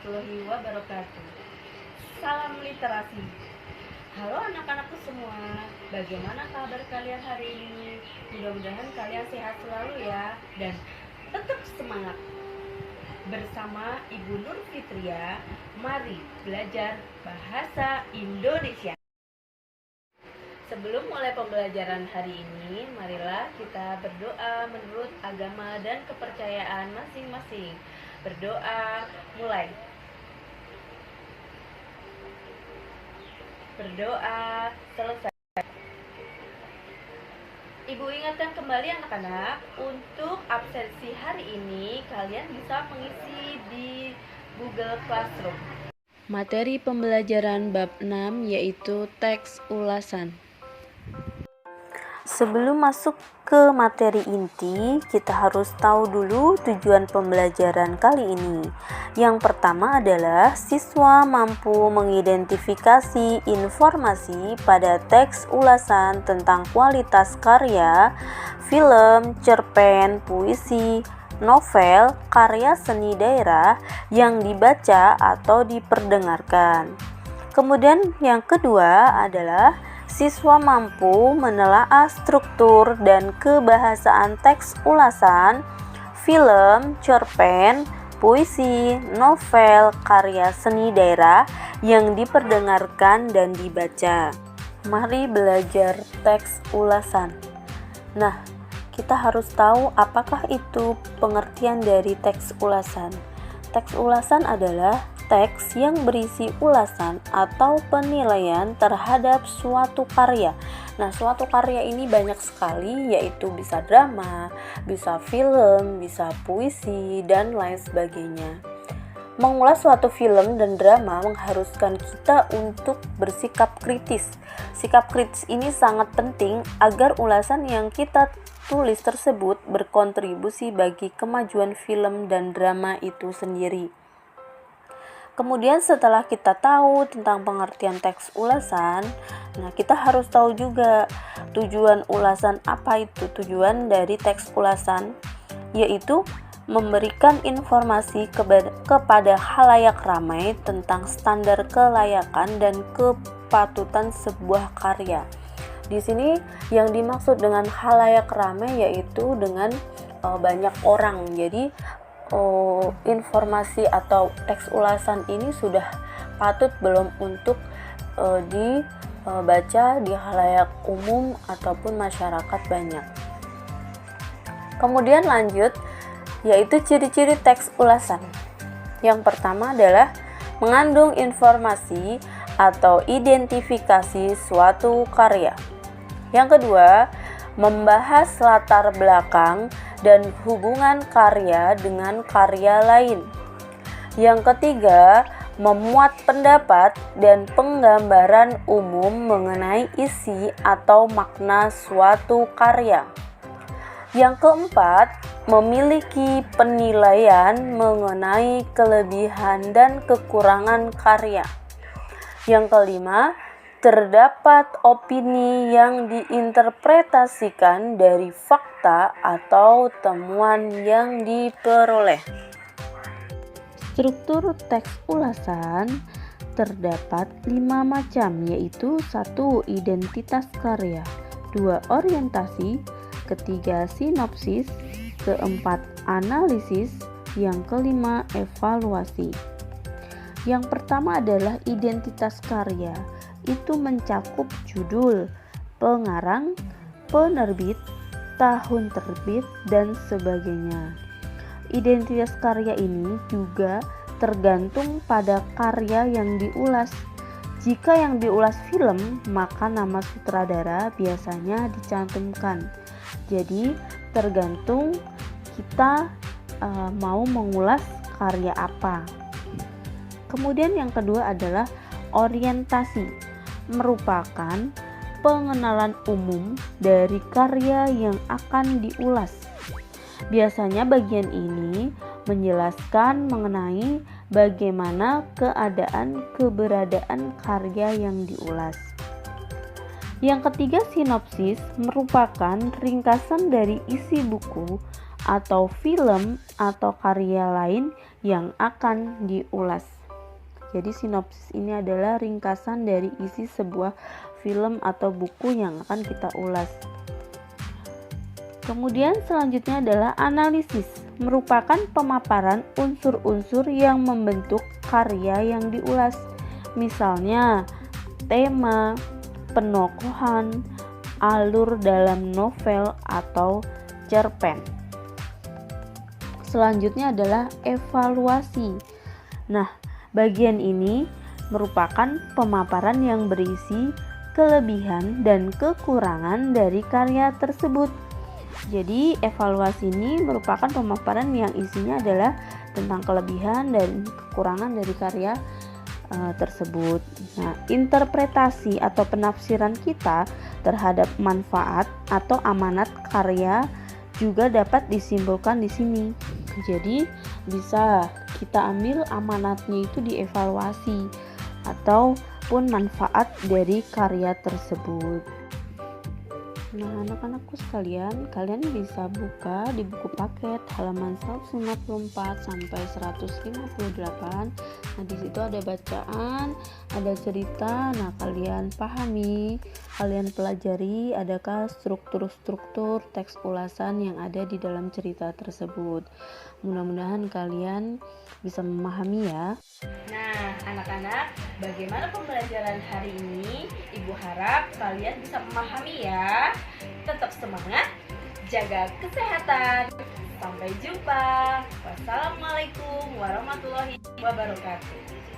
warahmatullahi wabarakatuh. Salam literasi. Halo anak-anakku semua, bagaimana kabar kalian hari ini? Mudah-mudahan kalian sehat selalu ya, dan tetap semangat. Bersama Ibu Nur Fitria, mari belajar bahasa Indonesia. Sebelum mulai pembelajaran hari ini, marilah kita berdoa menurut agama dan kepercayaan masing-masing. Berdoa, mulai. Berdoa, selesai. Ibu ingatkan kembali anak-anak, untuk absensi hari ini kalian bisa mengisi di Google Classroom. Materi pembelajaran bab 6 yaitu teks ulasan. Sebelum masuk ke materi inti, kita harus tahu dulu tujuan pembelajaran kali ini. Yang pertama adalah siswa mampu mengidentifikasi informasi pada teks ulasan tentang kualitas karya, film, cerpen, puisi, novel, karya seni daerah yang dibaca atau diperdengarkan. Kemudian yang kedua adalah siswa mampu menelaah struktur dan kebahasaan teks ulasan, film, cerpen, puisi, novel, karya seni daerah yang diperdengarkan dan dibaca. Mari belajar teks ulasan. Nah, kita harus tahu apakah itu pengertian dari teks ulasan. Teks ulasan adalah teks yang berisi ulasan atau penilaian terhadap suatu karya. Nah, suatu karya ini banyak sekali, yaitu bisa drama, bisa film, bisa puisi, dan lain sebagainya. Mengulas suatu film dan drama mengharuskan kita untuk bersikap kritis. Sikap kritis ini sangat penting agar ulasan yang kita tulis tersebut berkontribusi bagi kemajuan film dan drama itu sendiri. Kemudian setelah kita tahu tentang pengertian teks ulasan, nah kita harus tahu juga tujuan ulasan. Apa itu tujuan dari teks ulasan? Yaitu memberikan informasi kepada khalayak ramai tentang standar kelayakan dan kepatutan sebuah karya. Di sini yang dimaksud dengan khalayak ramai yaitu dengan banyak orang. Jadi informasi atau teks ulasan ini sudah patut belum untuk dibaca di khalayak umum ataupun masyarakat banyak. Kemudian lanjut, yaitu ciri-ciri teks ulasan. Yang pertama adalah mengandung informasi atau identifikasi suatu karya. Yang kedua, membahas latar belakang dan hubungan karya dengan karya lain. Yang ketiga, memuat pendapat dan penggambaran umum mengenai isi atau makna suatu karya. Yang keempat, memiliki penilaian mengenai kelebihan dan kekurangan karya. Yang kelima, terdapat opini yang diinterpretasikan dari fakta atau temuan yang diperoleh. Struktur teks ulasan terdapat 5 macam, yaitu 1. Identitas karya, 2. Orientasi, ketiga sinopsis, keempat analisis, yang kelima evaluasi. Yang pertama adalah identitas karya. Itu mencakup judul, pengarang, penerbit, tahun terbit, dan sebagainya. Identitas karya ini juga tergantung pada karya yang diulas. Jika yang diulas film, maka nama sutradara biasanya dicantumkan. Jadi tergantung kita mau mengulas karya apa. Kemudian yang kedua adalah orientasi, merupakan pengenalan umum dari karya yang akan diulas. Biasanya bagian ini menjelaskan mengenai bagaimana keberadaan karya yang diulas. Yang ketiga, sinopsis, merupakan ringkasan dari isi buku atau film atau karya lain yang akan diulas. Jadi sinopsis ini adalah ringkasan dari isi sebuah film atau buku yang akan kita ulas. Kemudian selanjutnya adalah analisis, merupakan pemaparan unsur-unsur yang membentuk karya yang diulas. Misalnya tema, penokohan, alur dalam novel atau cerpen. Selanjutnya adalah evaluasi. Nah, bagian ini merupakan pemaparan yang berisi kelebihan dan kekurangan dari karya tersebut. Jadi, evaluasi ini merupakan pemaparan yang isinya adalah tentang kelebihan dan kekurangan dari karya tersebut. Nah, interpretasi atau penafsiran kita terhadap manfaat atau amanat karya juga dapat disimpulkan di sini. Jadi bisa kita ambil amanatnya itu dievaluasi ataupun manfaat dari karya tersebut. Nah, anak-anakku sekalian, kalian bisa buka di buku paket halaman 154 sampai 158. Nah, di situ ada bacaan, ada cerita. Nah, kalian pahami, kalian pelajari adakah struktur-struktur teks ulasan yang ada di dalam cerita tersebut. Mudah-mudahan kalian bisa memahami ya. Nah, anak-anak, bagaimana pembelajaran hari ini? Ibu harap kalian bisa memahami ya. Tetap semangat, jaga kesehatan. Sampai jumpa. Wassalamualaikum warahmatullahi wabarakatuh.